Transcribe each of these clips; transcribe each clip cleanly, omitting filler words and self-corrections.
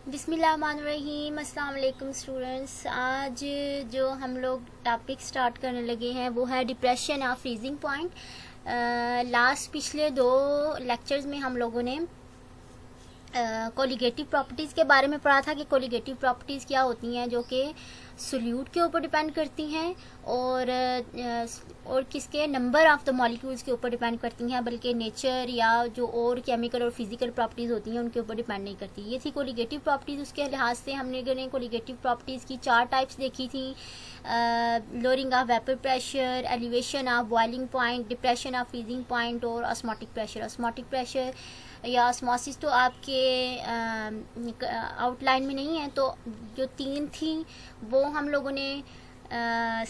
बिस्मिल्लाहिर्रहमानिर्रहीम। अस्सलाम वालेकुम स्टूडेंट्स। आज जो हम लोग टॉपिक स्टार्ट करने लगे हैं वो है डिप्रेशन ऑफ फ्रीजिंग पॉइंट। पिछले दो लेक्चर्स में हम लोगों ने कोलिगेटिव प्रॉपर्टीज़ के बारे में पढ़ा था कि कोलिगेटिव प्रॉपर्टीज़ क्या होती हैं, जो कि सोल्यूट के ऊपर डिपेंड करती हैं और किसके नंबर ऑफ द मॉलिक्यूल्स के ऊपर डिपेंड करती हैं, बल्कि नेचर या जो और केमिकल और फिजिकल प्रॉपर्टीज़ होती हैं उनके ऊपर डिपेंड नहीं करती। ये थी कोलिगेटिव प्रॉपर्टीज़। उसके लिहाज से हमने कोलिगेटिव प्रॉपर्टीज़ की 4 टाइप्स देखी थी: lowering of vapour pressure, elevation of boiling point, depression of freezing point और ऑस्मोटिक प्रेशर। ऑस्मोटिक प्रेशर या ऑस्मोसिस तो आपके आउटलाइन में नहीं है, तो जो 3 थी वो हम लोगों ने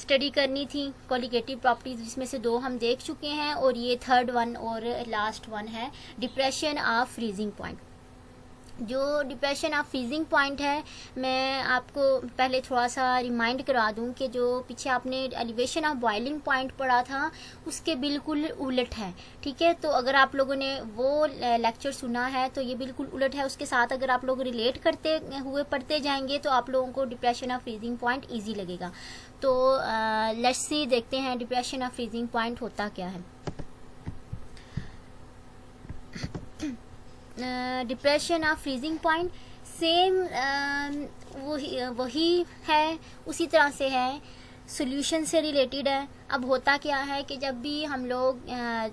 स्टडी करनी थी कोलिगेटिव प्रॉपर्टीज़, जिसमें से 2 हम देख चुके हैं और ये 3rd वन और लास्ट वन है डिप्रेशन ऑफ फ्रीजिंग पॉइंट। जो डिप्रेशन ऑफ फ्रीजिंग पॉइंट है, मैं आपको पहले थोड़ा सा रिमाइंड करा दूं कि जो पीछे आपने एलिवेशन ऑफ बॉइलिंग पॉइंट पढ़ा था उसके बिल्कुल उलट है। ठीक है, तो अगर आप लोगों ने वो लेक्चर सुना है तो ये बिल्कुल उलट है। उसके साथ अगर आप लोग रिलेट करते हुए पढ़ते जाएंगे तो आप लोगों को depression of freezing point easy लगेगा। तो लेट्स सी, देखते हैं डिप्रेशन ऑफ फ्रीजिंग पॉइंट होता क्या है। Depression of freezing point same वही है, उसी तरह से है, सॉल्यूशन से रिलेटेड है। अब होता क्या है कि जब भी हम लोग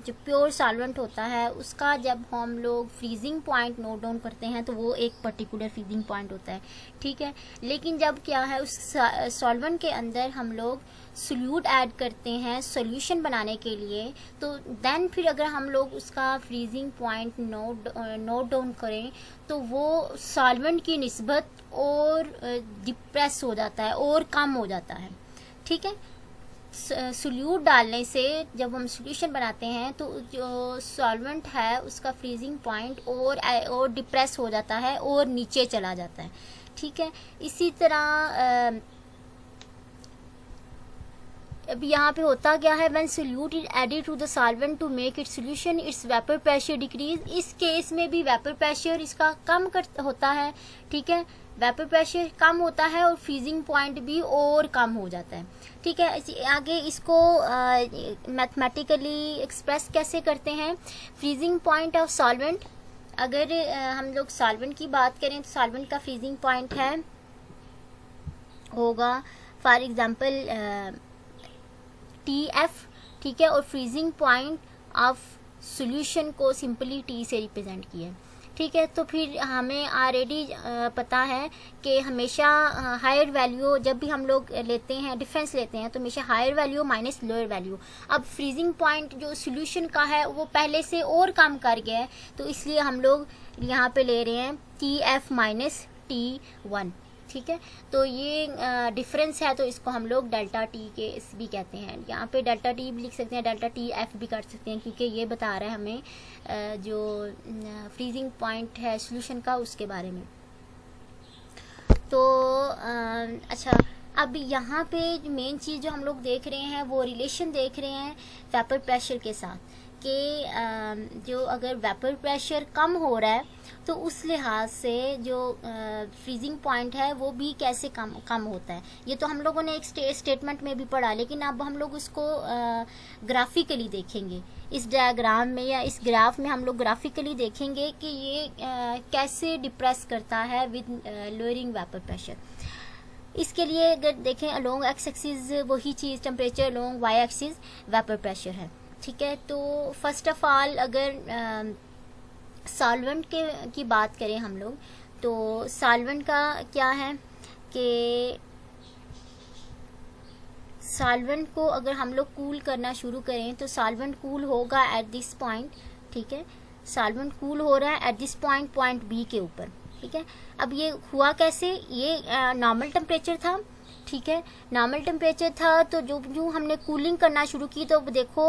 जो प्योर सॉल्वेंट होता है उसका जब हम लोग फ्रीजिंग पॉइंट नोट डाउन करते हैं तो वो एक पर्टिकुलर फ्रीजिंग पॉइंट होता है। ठीक है, लेकिन जब क्या है उस सॉल्वेंट के अंदर हम लोग सोल्यूट ऐड करते हैं सॉल्यूशन बनाने के लिए, तो देन फिर अगर हम लोग उसका फ्रीजिंग पॉइंट नोट डाउन करें तो वो सॉल्वेंट की निस्बत और डिप्रेस हो जाता है और कम हो जाता है। ठीक है, सोल्यूट डालने से जब हम सॉल्यूशन बनाते हैं तो जो सॉल्वेंट है उसका फ्रीजिंग पॉइंट और डिप्रेस हो जाता है और नीचे चला जाता है। ठीक है, इसी तरह अब यहाँ पे होता क्या है, when solute is added to the solvent to make it solution its vapour pressure decrease. इस केस में भी वेपर प्रेशर इसका कम होता है। ठीक है, वेपर प्रेशर कम होता है और फ्रीजिंग पॉइंट भी और कम हो जाता है। ठीक है, आगे इसको मैथमेटिकली एक्सप्रेस कैसे करते हैं। फ्रीजिंग पॉइंट ऑफ सॉल्वेंट, अगर हम लोग सॉल्वेंट की बात करें तो सॉल्वेंट का फ्रीजिंग पॉइंट होगा फॉर एग्जांपल TF। ठीक है, और फ्रीजिंग पॉइंट ऑफ सॉल्यूशन को सिंपली T से रिप्रेजेंट किया है। ठीक है, तो फिर हमें ऑलरेडी पता है कि हमेशा हायर वैल्यू जब भी हम लोग लेते हैं, डिफरेंस लेते हैं, तो हमेशा higher value minus lower value. अब फ्रीजिंग पॉइंट जो सॉल्यूशन का है वो पहले से और कम कर गया है, तो इसलिए हम लोग यहाँ पे ले रहे हैं TF माइनस T1। ठीक है, तो ये डिफरेंस है, तो इसको हम लोग डेल्टा टी के भी कहते हैं। यहाँ पे डेल्टा टी भी लिख सकते हैं, डेल्टा TF भी कर सकते हैं, क्योंकि ये बता रहा है हमें जो फ्रीजिंग पॉइंट है सॉल्यूशन का उसके बारे में। तो अच्छा, अब यहाँ पे मेन चीज़ जो हम लोग देख रहे हैं वो रिलेशन देख रहे हैं वेपर प्रेशर के साथ कि जो अगर वेपर प्रेशर कम हो रहा है तो उस लिहाज से जो फ्रीजिंग पॉइंट है वो भी कैसे कम होता है। ये तो हम लोगों ने एक स्टेटमेंट में भी पढ़ा, लेकिन अब हम लोग उसको ग्राफिकली देखेंगे। इस डायग्राम में या इस ग्राफ में हम लोग ग्राफिकली देखेंगे कि ये कैसे डिप्रेस करता है विद लोअरिंग वेपर प्रेशर। इसके लिए अगर देखें अलोंग एक्स एक्सिस वही चीज़ temperature, along Y axis vapour pressure है। ठीक है, तो फर्स्ट ऑफ ऑल अगर सॉल्वेंट की बात करें हम लोग, तो सॉल्वेंट का क्या है कि सॉल्वेंट को अगर हम लोग कूल करना शुरू करें तो सॉल्वेंट कूल होगा एट दिस पॉइंट। ठीक है, सॉल्वेंट कूल हो रहा है एट दिस पॉइंट B के ऊपर। ठीक है, अब ये हुआ कैसे, ये नॉर्मल टेम्परेचर था। ठीक है, नॉर्मल टेम्परेचर था, तो जो हमने कूलिंग करना शुरू की तो देखो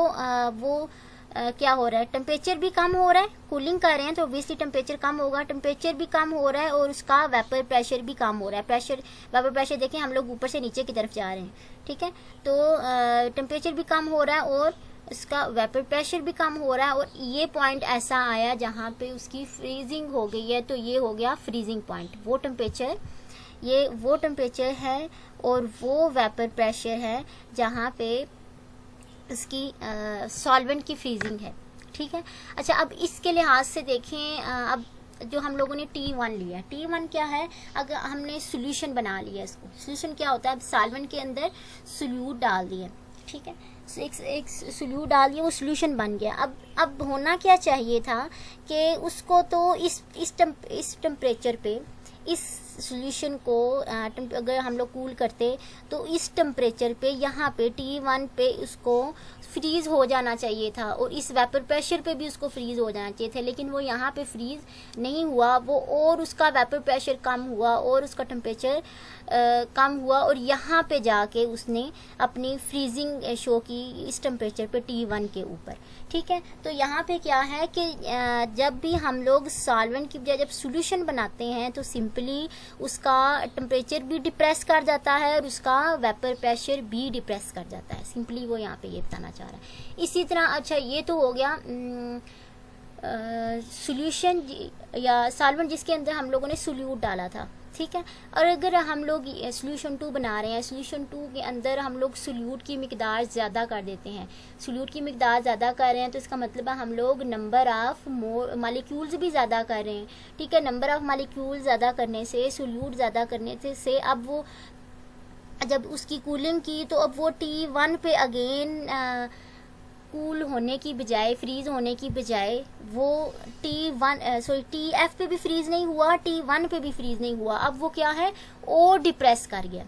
वो क्या हो रहा है, टेम्परेचर भी कम हो रहा है। कूलिंग कर रहे हैं तो ऑब्वियसली टेम्परेचर कम होगा, टेम्परेचर भी कम हो रहा है और उसका वेपर प्रेशर भी कम हो रहा है। वेपर प्रेशर देखें हम लोग ऊपर से नीचे की तरफ जा रहे हैं। ठीक है, तो टेम्परेचर भी कम हो रहा है और उसका वेपर प्रेशर भी कम हो रहा है और ये पॉइंट ऐसा आया जहाँ पे उसकी फ्रीजिंग हो गई है, तो ये हो गया फ्रीजिंग पॉइंट। वो टेम्परेचर, ये वो टेम्परेचर है और वो वेपर प्रेशर है जहाँ पे उसकी सॉल्वेंट की फ्रीजिंग है, ठीक है। अच्छा, अब इसके लिहाज से देखें, अब जो हम लोगों ने T1 लिया, T1 क्या है, अगर हमने सोल्यूशन बना लिया, इसको सोल्यूशन क्या होता है, अब सॉल्वेंट के अंदर सोल्यूट डाल दिया, ठीक है, एक सोल्यूट डाल दिया, वो सोल्यूशन बन गया। अब होना क्या चाहिए था कि उसको तो इस टेम्परेचर पे इस सोल्यूशन को अगर हम लोग कूल करते तो इस टेम्परेचर पे यहाँ पे T1 पे उसको फ्रीज हो जाना चाहिए था और इस वेपर प्रेशर पे भी उसको फ्रीज हो जाना चाहिए था, लेकिन वो यहाँ पे फ्रीज नहीं हुआ, वो और उसका वेपर प्रेशर कम हुआ और उसका टेम्परेचर कम हुआ और यहाँ पे जाके उसने अपनी फ्रीजिंग शो की इस टेम्परेचर पे T1 के ऊपर, ठीक है। तो यहाँ पे क्या है कि जब भी हम लोग सॉल्वेंट की बजाय जब सोल्यूशन बनाते हैं तो सिंपली उसका टेम्परेचर भी डिप्रेस कर जाता है और उसका वेपर प्रेशर भी डिप्रेस कर जाता है, सिंपली वो यहाँ पे ये बताना चाह रहा है। इसी तरह, अच्छा ये तो हो गया सोल्यूशन या सॉल्वेंट जिसके अंदर हम लोगों ने सोल्यूट डाला था, ठीक है। और अगर हम लोग सोल्यूशन 2 बना रहे हैं, सोल्यूशन 2 के अंदर हम लोग सोल्यूट की मिकदार ज़्यादा कर देते हैं, सोल्यूट की मिकदार ज़्यादा कर रहे हैं तो इसका मतलब है हम लोग नंबर ऑफ़ मॉलिक्यूल्स भी ज़्यादा कर रहे हैं, ठीक है। नंबर ऑफ़ मॉलिक्यूल ज़्यादा करने से, सोल्यूट ज़्यादा करने से अब वो जब उसकी कूलिंग की तो अब वो T1 पे अगेन कूल होने की बजाय, फ्रीज होने की बजाय वो TF पे भी फ्रीज नहीं हुआ, T1 पे भी फ्रीज नहीं हुआ, अब वो क्या है और डिप्रेस कर गया।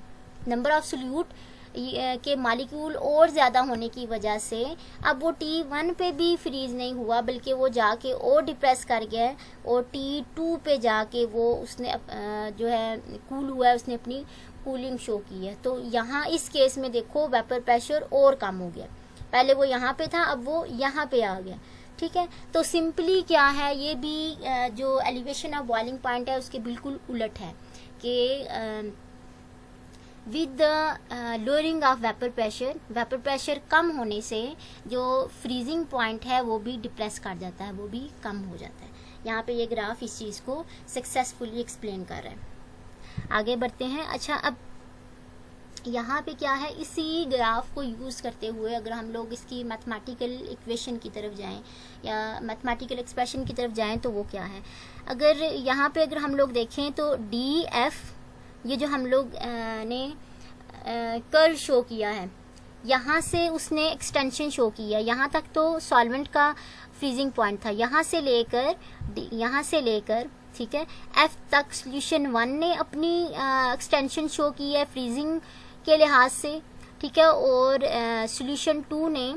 नंबर ऑफ सोल्यूट के मॉलिक्यूल और ज़्यादा होने की वजह से अब वो T1 पे भी फ्रीज नहीं हुआ बल्कि वो जाके और डिप्रेस कर गया और T2 पे जाके वो उसने जो है कूल हुआ है, उसने अपनी कूलिंग शो की है। तो यहाँ इस केस में देखो वेपर प्रेशर और कम हो गया, पहले वो यहाँ पे था अब वो यहाँ पे आ गया, ठीक है। तो सिंपली क्या है, ये भी जो एलिवेशन ऑफ बॉइलिंग पॉइंट है उसके बिल्कुल उलट है कि with the lowering of vapour pressure कम होने से जो फ्रीजिंग पॉइंट है वो भी डिप्रेस कर जाता है, वो भी कम हो जाता है। यहाँ पे ये ग्राफ इस चीज़ को सक्सेसफुली एक्सप्लेन कर रहा है। आगे बढ़ते हैं। अच्छा, अब यहाँ पे क्या है, इसी ग्राफ को यूज़ करते हुए अगर हम लोग इसकी मैथमेटिकल इक्वेशन की तरफ जाएं या मैथमेटिकल एक्सप्रेशन की तरफ जाएं तो वो क्या है, अगर यहाँ पे अगर हम लोग देखें तो DF, ये जो हम लोग ने कर्व शो किया है, यहाँ से उसने एक्सटेंशन शो किया, यहाँ तक तो सॉल्वेंट का फ्रीजिंग पॉइंट था, यहाँ से लेकर ठीक है F तक सोल्यूशन 1 ने अपनी एक्सटेंशन शो की है फ्रीजिंग के लिहाज से, ठीक है। और सोल्यूशन 2 ने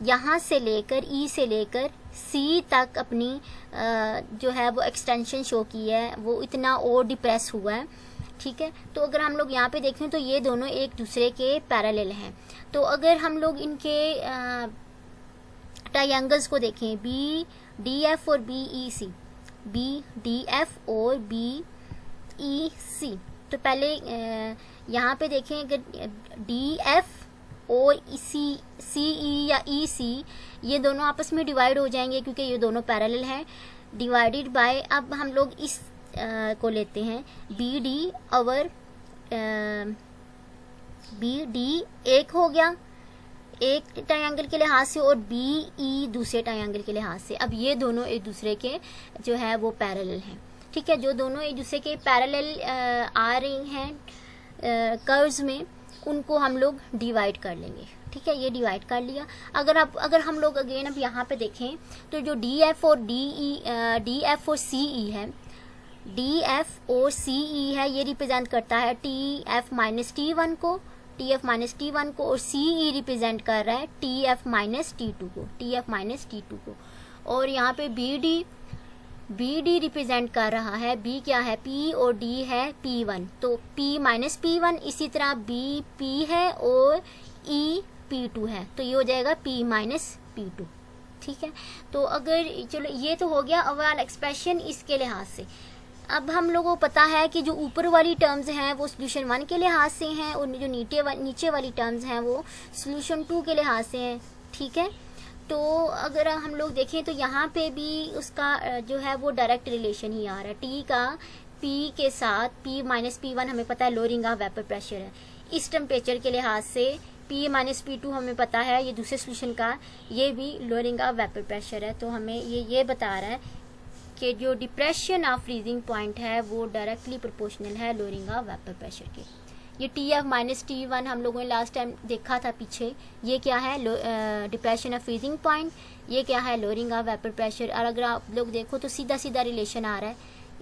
यहाँ से लेकर E से लेकर C तक अपनी जो है वो एक्सटेंशन शो की है, वो इतना और डिप्रेस हुआ है, ठीक है। तो अगर हम लोग यहाँ पे देखें तो ये दोनों एक दूसरे के पैरेलल हैं। तो अगर हम लोग इनके ट्रायंगल्स को देखें, BDF और BEC, BDF और BEC, तो पहले यहाँ पे देखें अगर DF और CE या EC ये दोनों आपस में डिवाइड हो जाएंगे क्योंकि ये दोनों पैरेलल हैं, डिवाइडेड बाय, अब हम लोग इस को लेते हैं BD और BD एक हो गया एक ट्रायंगल के लिहाज से और BE दूसरे ट्रायंगल के लिहाज से। अब ये दोनों एक दूसरे के जो है वो पैरेलल हैं, ठीक है। जो दोनों एक दूसरे के पैरेलल आ रही हैं कर्व्स में, उनको हम लोग डिवाइड कर लेंगे, ठीक है। ये डिवाइड कर लिया। अगर हम लोग अगेन अब यहाँ पे देखें तो जो DF और CE है, DF और CE है, ये रिप्रेजेंट करता है TF माइनस T1 को, और CE रिप्रेजेंट कर रहा है TF माइनस T2 को, और यहाँ पे BD रिप्रेजेंट कर रहा है, B क्या है, P और D है P1, तो P माइनस P1, इसी तरह B P है और E P2 है, तो ये हो जाएगा P माइनस P2, ठीक है। तो अगर चलो ये तो हो गया ओवरऑल एक्सप्रेशन इसके लिहाज से। अब हम लोगों को पता है कि जो ऊपर वाली टर्म्स हैं वो सोल्यूशन 1 के लिहाज से हैं और जो नीचे वाली टर्म्स हैं वो सोल्यूशन 2 के लिहाज से हैं, ठीक है। तो अगर हम लोग देखें तो यहाँ पे भी उसका जो है वो डायरेक्ट रिलेशन ही आ रहा है। टी का पी के साथ P माइनस P1 हमें पता है लोअरिंग ऑफ वेपर प्रेशर है। इस टेम्परेचर के लिहाज से P माइनस P2 हमें पता है ये दूसरे सोल्यूशन का, ये भी लोअरिंग ऑफ वेपर प्रेशर है। तो हमें ये बता रहा है कि जो डिप्रेशन ऑफ फ्रीजिंग पॉइंट है वो डायरेक्टली प्रोपोर्शनल है लोअरिंग ऑफ वेपर प्रेशर के। ये TF माइनस T1 हम लोगों ने लास्ट टाइम देखा था पीछे, ये क्या है डिप्रेशन ऑफ फ्रीजिंग पॉइंट, ये क्या है लोअरिंग ऑफ वेपर प्रेशर। और अगर आप लोग देखो तो सीधा सीधा रिलेशन आ रहा है।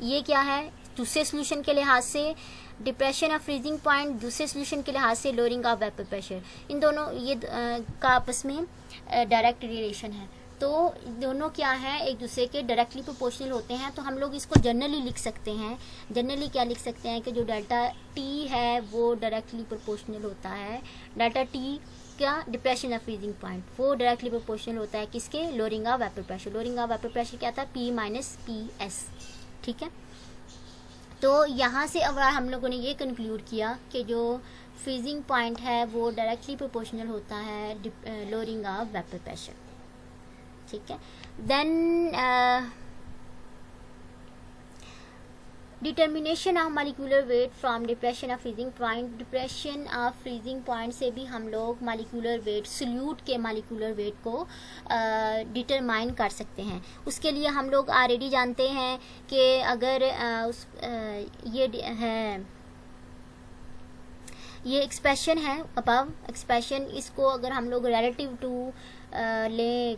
ये क्या है दूसरे सोल्यूशन के लिहाज से डिप्रेशन ऑफ फ्रीजिंग पॉइंट, दूसरे सोल्यूशन के लिहाज से लोअरिंग ऑफ वेपर प्रेशर, इन दोनों ये का आपस में डायरेक्ट रिलेशन है। तो दोनों क्या है एक दूसरे के डायरेक्टली प्रोपोर्शनल होते हैं। तो हम लोग इसको जनरली लिख सकते हैं। जनरली क्या लिख सकते हैं कि जो डेल्टा टी है वो डायरेक्टली प्रोपोर्शनल होता है, डेल्टा टी क्या डिप्रेशन ऑफ फ्रीजिंग पॉइंट वो डायरेक्टली प्रोपोर्शनल होता है किसके lowering of vapour pressure. Lowering of vapour pressure क्या था P माइनस PS, ठीक है। तो यहाँ से अब हम लोगों ने ये कंक्लूड किया कि जो फ्रीजिंग पॉइंट है वो डायरेक्टली प्रोपोर्शनल होता है लोअरिंग ऑफ वेपर प्रेशर, ठीक है। Then determination of molecular weight from depression of freezing point. Depression of freezing point से भी हम लोग मॉलिक्यूलर वेट सोल्यूट के मॉलिक्यूलर वेट को डिटरमाइन कर सकते हैं। उसके लिए हम लोग ऑलरेडी जानते हैं कि अगर ये एक्सप्रेशन है अबव एक्सप्रेशन, इसको अगर हम लोग रिलेटिव टू लें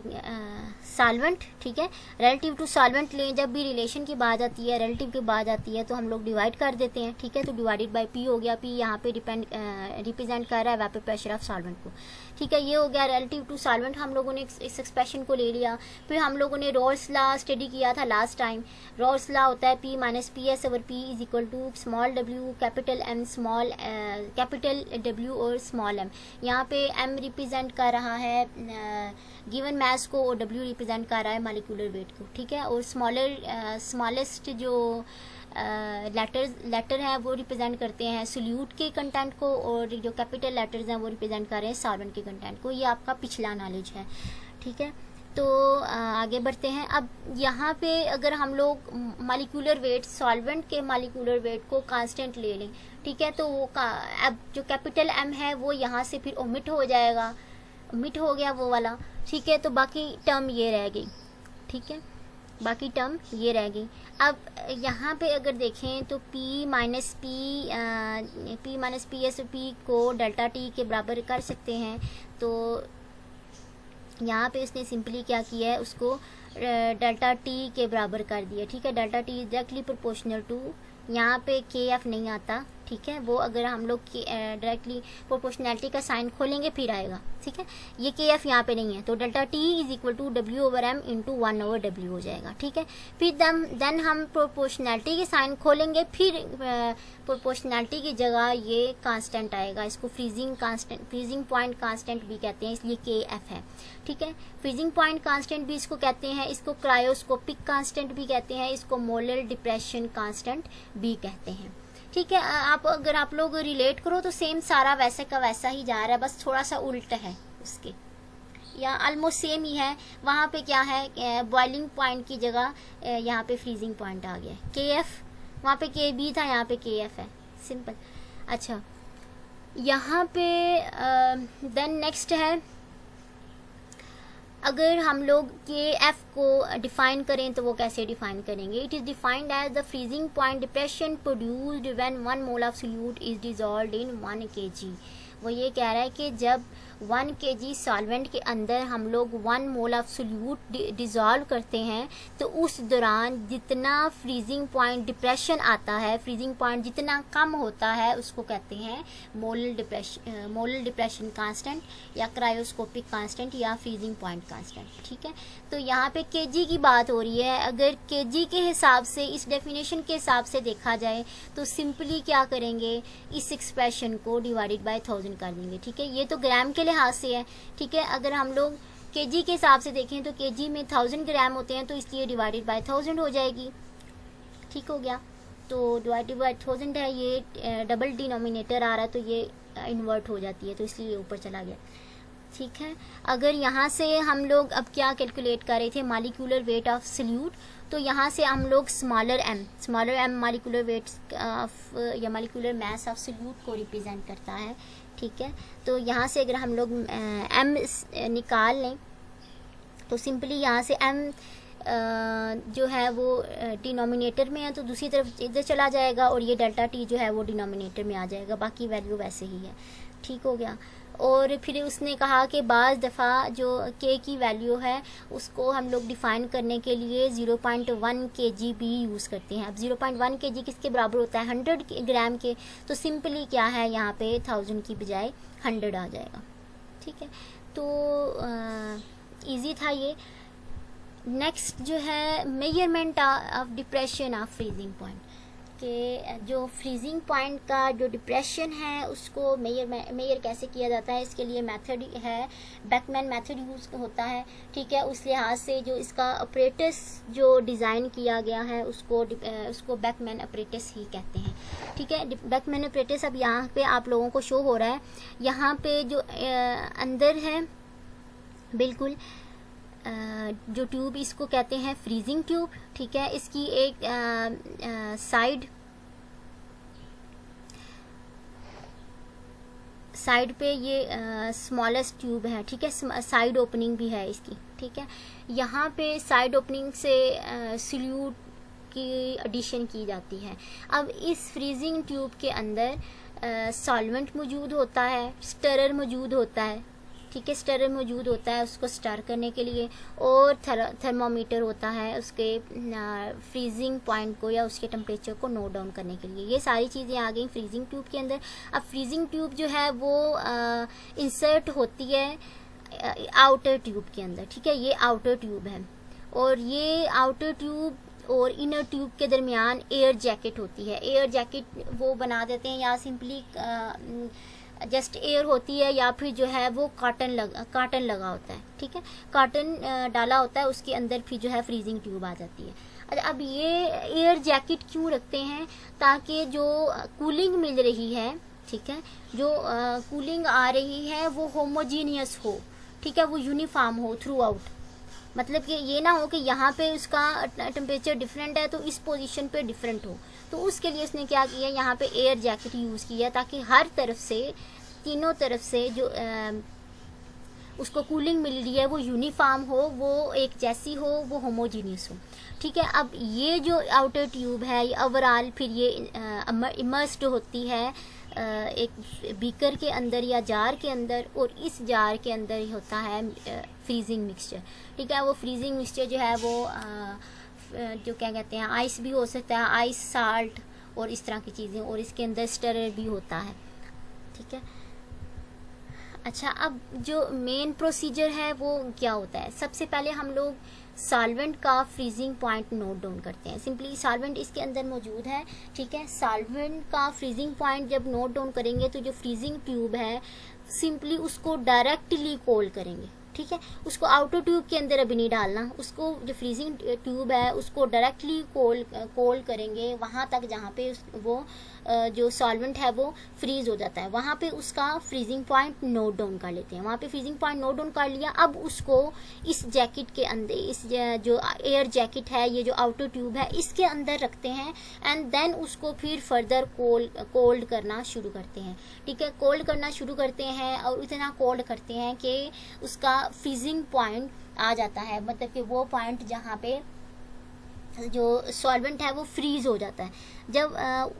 सॉल्वेंट, ठीक है, रिलेटिव टू सॉल्वेंट लें, जब भी रिलेशन की बात आती है रिलेटिव की बात आती है तो हम लोग डिवाइड कर देते हैं, ठीक है। तो डिवाइडेड बाय P हो गया, P यहाँ पे रिप्रेजेंट कर रहा है वेपर प्रेशर ऑफ सॉल्वेंट को, ठीक है। ये हो गया रिलेटिव टू सॉल्वेंट, हम लोगों ने इस एक्सप्रेशन को ले लिया। फिर हम लोगों ने रॉल्स लॉ स्टडी किया था लास्ट टाइम। रॉल्स लॉ होता है P minus PS over P is equal to small w capital M small capital W और स्मॉल m। यहाँ पे M रिप्रेजेंट कर रहा है गिवन मास को और W रिप्रेजेंट कर रहा है मॉलिक्यूलर वेट को, ठीक है। और स्मॉलेस्ट जो लेटर हैं वो रिप्रेजेंट करते हैं सोल्यूट के कंटेंट को, और जो कैपिटल लेटर्स हैं वो रिप्रेजेंट कर रहे हैं सॉल्वेंट के कंटेंट को। ये आपका पिछला नॉलेज है, ठीक है। तो आगे बढ़ते हैं। अब यहाँ पे अगर हम लोग मॉलिक्यूलर वेट सॉल्वेंट के मॉलिक्यूलर वेट को कांस्टेंट ले लें, ठीक है, तो वो अब जो कैपिटल M है वो यहाँ से फिर ओमिट हो जाएगा, ओमिट हो गया वो वाला, ठीक है। तो बाकी टर्म ये रह गई, ठीक है, बाकी टर्म ये रह गई। अब यहाँ पे अगर देखें तो P माइनस PS P को डेल्टा टी के बराबर कर सकते हैं। तो यहाँ पे उसने सिंपली क्या किया है उसको डेल्टा टी के बराबर कर दिया, ठीक है। Delta T is directly proportional to, यहाँ पे KF नहीं आता, ठीक है, वो अगर हम लोग डायरेक्टली प्रोपोर्शनैलिटी का साइन खोलेंगे फिर आएगा, ठीक है। ये KF यहाँ पे नहीं है, तो delta T is equal to W over M into 1 over W हो जाएगा, ठीक है। फिर देन हम प्रोपोर्शनैलिटी के साइन खोलेंगे, फिर प्रोपोर्शनैलिटी की जगह ये कांस्टेंट आएगा, इसको फ्रीजिंग पॉइंट कांस्टेंट भी कहते हैं, इसलिए KF है, ठीक है। फ्रीजिंग पॉइंट कांस्टेंट भी इसको कहते हैं, इसको क्रायोस्कोपिक कांस्टेंट भी कहते हैं, इसको मोलर डिप्रेशन कांस्टेंट भी कहते हैं, ठीक है। अगर आप लोग रिलेट करो तो सेम सारा वैसे का वैसा ही जा रहा है, बस थोड़ा सा उल्ट है उसके, या ऑलमोस्ट सेम ही है। वहाँ पे क्या है बॉइलिंग पॉइंट की जगह यहाँ पे फ्रीजिंग पॉइंट आ गया, KF वहाँ पे KB था, यहाँ पे KF है, सिंपल। अच्छा, यहाँ पे देन नेक्स्ट है, अगर हम लोग KF को डिफाइन करें तो वो कैसे डिफाइन करेंगे। It is defined as the freezing point depression produced when 1 mole of solute is dissolved in 1 kg। वो ये कह रहा है कि जब 1 kg सॉल्वेंट के अंदर हम लोग 1 मोल ऑफ सोल्यूट डिसॉल्व करते हैं तो उस दौरान जितना फ्रीजिंग पॉइंट डिप्रेशन आता है, फ्रीजिंग पॉइंट जितना कम होता है उसको कहते हैं मोलर डिप्रेशन कांस्टेंट या क्रायोस्कोपिक कांस्टेंट या फ्रीजिंग पॉइंट कांस्टेंट, ठीक है। तो यहाँ पे kg की बात हो रही है। अगर kg के हिसाब से, इस डेफिनेशन के हिसाब से देखा जाए तो सिंपली क्या करेंगे, इस एक्सप्रेशन को डिवाइडेड बाय 1000 कर देंगे, ठीक है। ये तो ग्राम के लिहाज से है, ठीक है। अगर हम लोग kg के हिसाब से देखें तो kg में 1000 ग्राम होते हैं, तो इसलिए डिवाइडेड बाय 1000 हो जाएगी, ठीक हो गया। तो डिवाइडेड बाय 1000 है, ये डबल डिनोमिनेटर आ रहा है तो ये इन्वर्ट हो जाती है, तो इसलिए ऊपर चला गया। ठीक है। अगर यहाँ से हम लोग अब क्या कैलकुलेट कर रहे थे, मालिक्यूलर वेट ऑफ सल्यूट, तो यहाँ से हम लोग smaller M molecular weight of या मालिक्यूलर मास ऑफ सल्यूट को रिप्रेजेंट करता है। ठीक है, तो यहाँ से अगर हम लोग एम निकाल लें तो सिंपली यहाँ से एम जो है वो डिनोमिनेटर में है तो दूसरी तरफ इधर चला जाएगा और ये डेल्टा टी जो है वो डिनोमिनेटर में आ जाएगा, बाकी वैल्यू वैसे ही है। ठीक हो गया। और फिर उसने कहा कि बाज़ दफ़ा जो के की वैल्यू है उसको हम लोग डिफ़ाइन करने के लिए 0.1 kg भी यूज़ करते हैं। अब 0.1 kg किसके बराबर होता है, 100 ग्राम के, तो सिंपली क्या है यहाँ पे 1000 की बजाय 100 आ जाएगा। ठीक है, तो इजी था ये। नेक्स्ट जो है measurement of depression of freezing point, कि जो फ्रीजिंग पॉइंट का जो डिप्रेशन है उसको मेजर कैसे किया जाता है, इसके लिए मेथड है, बैकमैन मेथड यूज़ होता है। ठीक है, उस लिहाज से जो इसका ऑपरेटस जो डिज़ाइन किया गया है उसको बैकमैन ऑपरेटस ही कहते हैं। ठीक है, बैकमैन ऑपरेटस अब यहाँ पे आप लोगों को शो हो रहा है। यहाँ पे जो अंदर है बिल्कुल जो ट्यूब, इसको कहते हैं फ्रीजिंग ट्यूब। ठीक है, इसकी एक साइड पे ये स्मॉलेस्ट ट्यूब है। ठीक है, साइड ओपनिंग भी है इसकी। ठीक है, यहाँ पे साइड ओपनिंग से सल्यूट की एडिशन की जाती है। अब इस फ्रीजिंग ट्यूब के अंदर सॉल्वेंट मौजूद होता है, स्टरर मौजूद होता है। ठीक है, स्टरर मौजूद होता है उसको स्टर करने के लिए, और थर्मोमीटर होता है उसके फ्रीजिंग पॉइंट को या उसके टेम्परेचर को नोट डाउन करने के लिए। ये सारी चीज़ें आ गई फ्रीजिंग ट्यूब के अंदर। अब फ्रीजिंग ट्यूब जो है वो इंसर्ट होती है आउटर ट्यूब के अंदर। ठीक है, ये आउटर ट्यूब है और ये आउटर ट्यूब और इनर ट्यूब के दरमियान एयर जैकेट होती है। एयर जैकेट वो बना देते हैं, या सिंपली जस्ट एयर होती है, या फिर जो है वो काटन लगा होता है। ठीक है, काटन डाला होता है उसके अंदर, फिर जो है फ्रीजिंग ट्यूब आ जाती है। अच्छा, अब ये एयर जैकेट क्यों रखते हैं, ताकि जो कूलिंग मिल रही है, ठीक है, जो कूलिंग आ रही है वो होमोजीनियस हो। ठीक है, वो यूनिफॉर्म हो थ्रू आउट, मतलब कि ये ना हो कि यहाँ पे उसका टेम्परेचर डिफरेंट है तो इस पोजीशन पे डिफरेंट हो। तो उसके लिए उसने क्या किया, यहाँ पे एयर जैकेट यूज़ किया ताकि हर तरफ से, तीनों तरफ से जो उसको कूलिंग मिल रही है वो यूनिफॉर्म हो, वो एक जैसी हो, वो होमोजीनियस हो। ठीक है, अब ये जो आउटर ट्यूब है ये ओवरऑल फिर ये इमर्स्ड होती है एक बीकर के अंदर या जार के अंदर, और इस जार के अंदर ही होता है फ्रीजिंग मिक्सचर। ठीक है, वो फ्रीजिंग मिक्सचर जो है वो जो क्या कहते हैं, आइस भी हो सकता है, आइस, साल्ट और इस तरह की चीज़ें, और इसके अंदर स्टरर भी होता है। ठीक है, अच्छा, अब जो मेन प्रोसीजर है वो क्या होता है, सबसे पहले हम लोग सॉल्वेंट का फ्रीजिंग पॉइंट नोट डाउन करते हैं। सिंपली सॉल्वेंट इसके अंदर मौजूद है। ठीक है, सॉल्वेंट का फ्रीजिंग पॉइंट जब नोट डाउन करेंगे तो जो फ्रीजिंग ट्यूब है सिंपली उसको डायरेक्टली कोल्ड करेंगे। ठीक है, उसको आउटर ट्यूब के अंदर अभी नहीं डालना, उसको जो फ्रीजिंग ट्यूब है उसको डायरेक्टली कोल्ड करेंगे वहाँ तक जहाँ पे वो जो सॉल्वेंट है वो फ्रीज हो जाता है, वहाँ पे उसका फ्रीजिंग पॉइंट नोट डाउन कर लेते हैं। वहाँ पे फ्रीजिंग पॉइंट नोट डाउन कर लिया, अब उसको इस जैकेट के अंदर, इस जो एयर जैकेट है, ये जो आउटर ट्यूब है, इसके अंदर रखते हैं एंड देन उसको फिर फर्दर कोल्ड करना शुरू करते हैं। ठीक है, कोल्ड करना शुरू करते हैं और इतना कोल्ड करते हैं कि उसका फ्रीजिंग पॉइंट आ जाता है, मतलब कि वो पॉइंट जहाँ पे जो सॉल्वेंट है वो फ्रीज हो जाता है। जब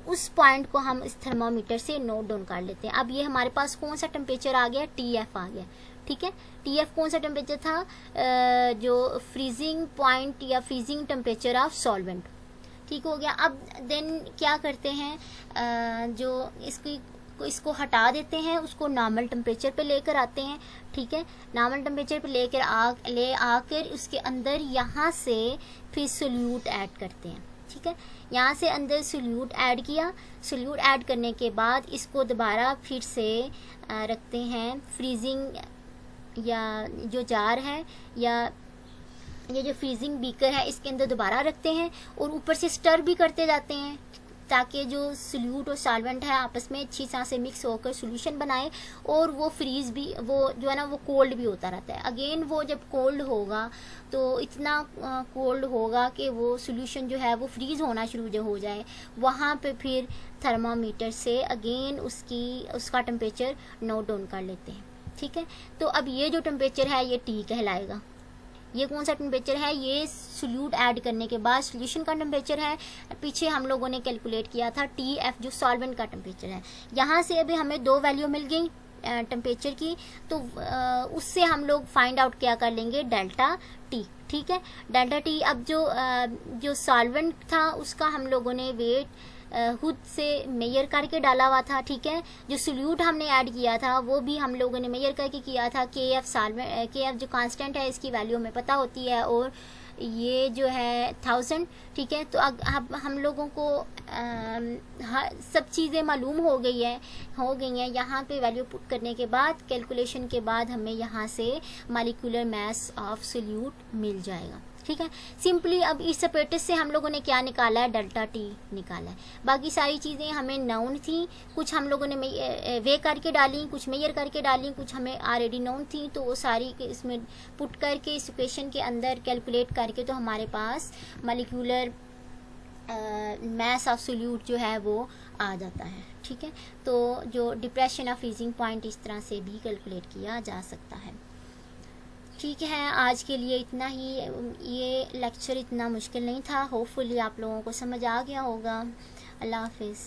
उस पॉइंट को हम इस थर्मामीटर से नोट डाउन कर लेते हैं। अब ये हमारे पास कौन सा टेम्परेचर आ गया, TF आ गया। ठीक है, TF कौन सा टेम्परेचर था, जो फ्रीजिंग पॉइंट या फ्रीजिंग टेम्परेचर ऑफ सॉल्वेंट। ठीक हो गया। अब देन क्या करते हैं, जो इसको हटा देते हैं, उसको नॉर्मल टेम्परेचर पे लेकर आते हैं। ठीक है, नॉर्मल टेम्परेचर पे ले आकर उसके अंदर यहाँ से फिर सोल्यूट ऐड करते हैं। ठीक है, यहाँ से अंदर सोल्यूट ऐड किया, सोल्यूट ऐड करने के बाद इसको दोबारा फिर से रखते हैं फ्रीजिंग या जो जार है या ये जो फ्रीजिंग बीकर है इसके अंदर दोबारा रखते हैं और ऊपर से स्टर भी करते जाते हैं। ताकि जो सोल्यूट और सॉल्वेंट है आपस में अच्छी तरह से मिक्स होकर सोल्यूशन बनाए, और वो फ्रीज भी, वो जो है ना वो कोल्ड भी होता रहता है। अगेन वो जब कोल्ड होगा तो इतना कोल्ड होगा कि वो सोल्यूशन जो है वो फ्रीज होना शुरू जो हो जाए, वहाँ पे फिर थर्मामीटर से अगेन उसका टेम्परेचर नोट डाउन कर लेते हैं। ठीक है, तो अब ये जो टेम्परेचर है ये टी कहलाएगा। ये कौन सा टेम्परेचर है? ये सोल्यूट ऐड करने के बाद सोल्यूशन का टेम्परेचर है। पीछे हम लोगों ने कैलकुलेट किया था टी एफ जो सॉल्वेंट का टेम्परेचर है। यहाँ से अभी हमें 2 वैल्यू मिल गई टेम्परेचर की, तो उससे हम लोग फाइंड आउट क्या कर लेंगे, डेल्टा टी। ठीक है, डेल्टा टी। अब जो सॉल्वेंट था उसका हम लोगों ने वेट खुद से मेजर करके डाला हुआ था। ठीक है, जो सोल्यूट हमने ऐड किया था वो भी हम लोगों ने मेजर करके किया था। के एफ जो कांस्टेंट है इसकी वैल्यू हमें पता होती है, और ये जो है 1000। ठीक है, तो अब हम लोगों को सब चीज़ें मालूम हो गई हैं। यहाँ पे वैल्यू पुट करने के बाद, कैलकुलेशन के बाद हमें यहाँ से मॉलिक्यूलर मास ऑफ सोल्यूट मिल जाएगा। ठीक है, सिंपली अब इस सेपरेटस से हम लोगों ने क्या निकाला है, डेल्टा टी निकाला है। बाकी सारी चीज़ें हमें नाउन थी, कुछ हम लोगों ने वे करके डाली, कुछ मेजर करके डाली, कुछ हमें ऑलरेडी नाउन थी, तो वो सारी इसमें पुट करके इस इक्वेशन के अंदर कैलकुलेट करके तो हमारे पास मॉलिक्यूलर मास ऑफ सोल्यूट जो है वो आ जाता है। ठीक है, तो जो डिप्रेशन ऑफ फ्रीजिंग पॉइंट इस तरह से भी कैलकुलेट किया जा सकता है। ठीक है, आज के लिए इतना ही। ये लेक्चर इतना मुश्किल नहीं था, होपफुली आप लोगों को समझ आ गया होगा। अल्लाह हाफिज़।